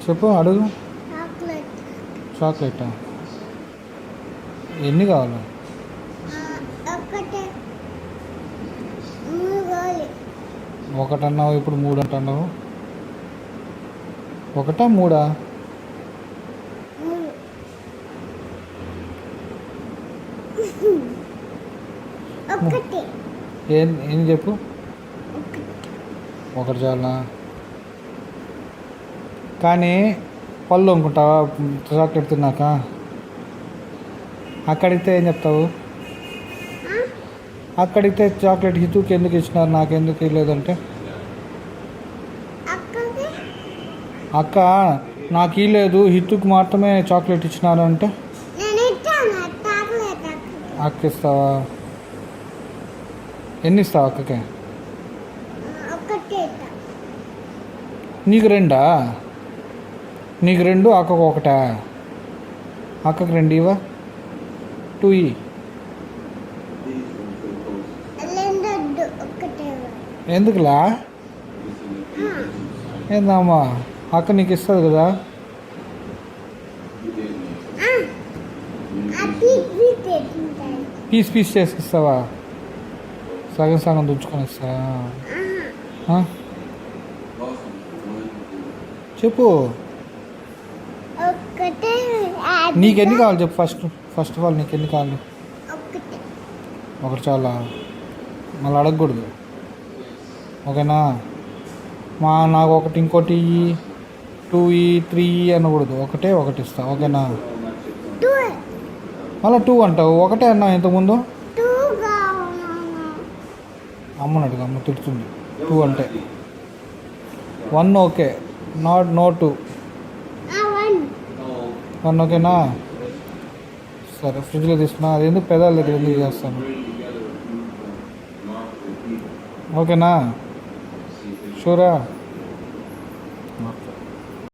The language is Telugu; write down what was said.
చెప్పు అడుగు. చాక్లెట్. చాక్లెటా? ఎన్ని కావాలి? ఒకటే. మూడు కావాలి. ఒకటన్నావు, ఇప్పుడు మూడు అంటున్నావు. ఒకటా మూడా? మూడు. ఒకటి. ఏం చెప్పు. ఒకటి. ఒకటి చాలా. కానీ పళ్ళు అనుకుంటావా చాక్లెట్ తిన్నాక? అక్కడితే ఏం చెప్తావు? అక్కడితే చాక్లెట్ హితుకి ఎందుకు ఇచ్చినారు నాకెందుకు ఇవ్వలేదంటే? అక్కకి అక్క నాకు ఇవ్వలేదు, హితుకి మాత్రమే చాక్లెట్ ఇచ్చినారు అంటే నేను ఇచ్చాను చాక్లెట్ అక్కకి. అక్క ఇస్తావా? ఎన్ని ఇస్తావు అక్కకి? ఒకటే ఇస్తా. నీకు రెండా? నీకు రెండు, అక్కకు ఒకటా? అక్కకి రెండు ఇవా? టూ ఇ. రెండొద్దు, ఒకటే ఇవ్వాలి. ఎందుకులా? ఏందమ్మా, అక్క నీకు ఇస్తుంది కదా. అది తింటాయి. పీస్ పీస్ చేసి ఇస్తావా? సగం సగం దుంచుకొని ఇస్తావా? చెప్పు. ఒకటే. నీకెన్ని కావాలి చెప్పు. ఫస్ట్ ఆఫ్ ఆల్ నీకు ఎన్ని కావాలి? ఒకటే. ఒకటి చాలా. మళ్ళీ అడగకూడదు, ఓకేనా? నాకు ఒకటి, ఇంకోటి 2 3 అనకూడదు. ఒకటి ఇస్తా, ఓకేనా? టూ. మళ్ళీ 2 అంటావు. ఒకటే అన్నావు ఇంతకుముందు. టూ కావాలి. అమ్మని అడుగు, అమ్మ తిడుతుంది 2 అంటే. 1 ఓకే, నో 2. 1 ఓకేనా? సరే, ఫ్రిడ్జ్లో తీసుకున్నా. అది ఎందుకు పెదాల దగ్గర ఎందుకు చేస్తాను, ఓకేనా? షూరా?